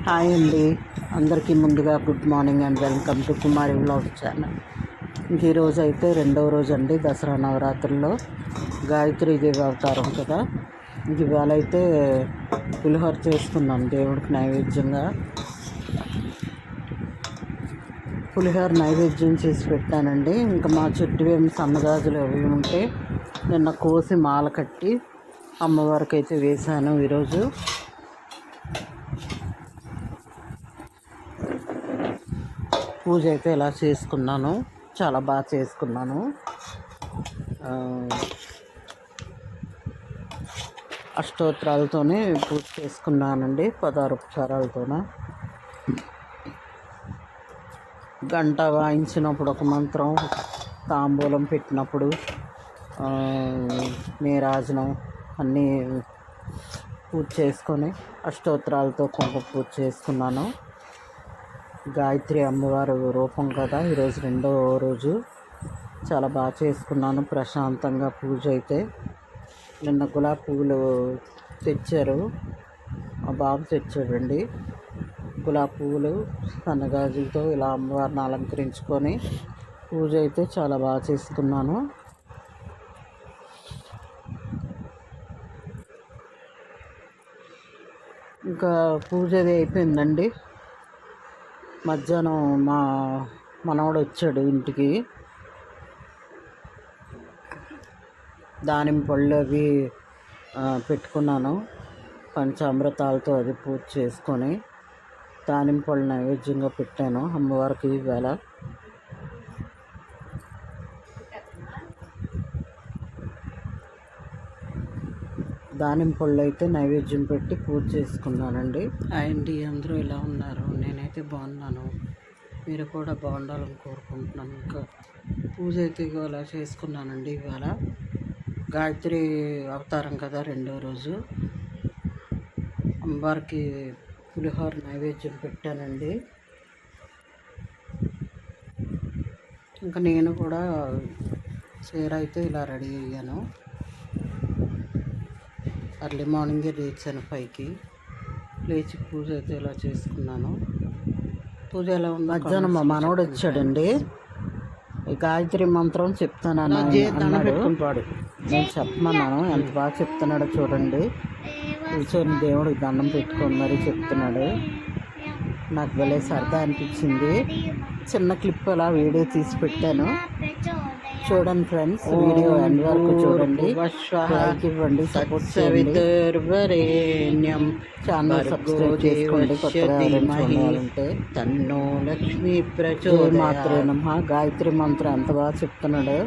Hi అండి, అందరికీ ముందుగా good morning and welcome to Kumari vlogs channel. ఇంక ఈరోజు అయితే రెండవ రోజు అండి దసరా నవరాత్రుల్లో గాయత్రీదేవి అవతారం కదా. ఇంక ఇవాళ అయితే పులిహోర చేసుకున్నాం దేవుడికి నైవేద్యంగా. పులిహోర నైవేద్యం చేసి పెట్టానండి. ఇంకా మా చుట్టూ ఏమి సన్నగాజులు అవి ఉంటే నిన్న కోసి మాల కట్టి అమ్మవారికి అయితే వేశాను. ఈరోజు పూజ అయితే ఇలా చేసుకున్నాను, చాలా బాగా చేసుకున్నాను. అష్టోత్తరాలతోనే పూజ చేసుకున్నానండి, 16 ఉపచారాలతోన. గంట వాయించినప్పుడు ఒక మంత్రం, తాంబూలం పెట్టినప్పుడు నీరాజనం అన్నీ పూజ చేసుకొని అష్టోత్తరాలతో కుంకుమ పూజ చేసుకున్నాను. గాయత్రి అమ్మవారు రూపం కదా, ఈరోజు రెండో రోజు. చాలా బాగా చేసుకున్నాను ప్రశాంతంగా. పూజ అయితే నిన్న గులాబీ పువ్వులు తెచ్చారు, మా బాబు తెచ్చాడండి. గులాబీ పువ్వులు సన్నగాజులతో ఇలా అమ్మవారిని అలంకరించుకొని పూజ అయితే చాలా బాగా చేసుకున్నాను. ఇంకా పూజ అది అయిపోయిందండి. మధ్యాహ్నం మా మనవడు వచ్చాడు ఇంటికి. దానిమ్మ పళ్ళు అవి పెట్టుకున్నాను, పంచామృతాలతో అది పూజ చేసుకొని దానిమ్మ పళ్ళు నైవేద్యంగా పెట్టాను అమ్మవారికి. ఈవేళ దానిమ్మ పళ్ళు అయితే నైవేద్యం పెట్టి పూజ చేసుకున్నానండి. అండి అందరూ ఇలా ఉన్నారు, నేనైతే బాగున్నాను, మీరు కూడా బాగుండాలని కోరుకుంటున్నాను. ఇంకా పూజ అయితే ఇవాళ చేసుకున్నానండి. ఇవాళ గాయత్రి అవతారం కదా, రెండో రోజు. అమ్మవారికి పులిహోర నైవేద్యం పెట్టానండి. ఇంకా నేను కూడా చీర అయితే ఇలా రెడీ అయ్యాను. అర్లీ మార్నింగే లేచాను, 5కి లేచి పూజ అయితే ఇలా చేసుకున్నాను. పూజ ఎలా ఉంది? మధ్యాహ్నం మా మనవడు వచ్చాడండి. ఈ గాయత్రి మంత్రం చెప్తాను అన్నాడు. నేను చెప్పమన్నాను, ఎంత బాగా చెప్తున్నాడో చూడండి. కూర్చొని దేవుడికి దండం పెట్టుకొని మరీ చెప్తున్నాడు. నాకు భలే సరదా అనిపించింది. చిన్న క్లిప్ అలా వీడియో తీసి పెట్టాను, చూడండి ఫ్రెండ్స్. వీడియో ఎండ్ వరకు చూడండి, లైక్ ఇవ్వండి, సపోర్ట్ చేయండి. ఛానల్ సబ్స్క్రైబ్ చేసుకోండి కొత్తగా చూడాలంటే. తన్నో లక్ష్మీ ప్రచోదయాత్ మాత్రే నమః. గాయత్రి మంత్రం ఎంత బాగా చెప్తున్నాడు.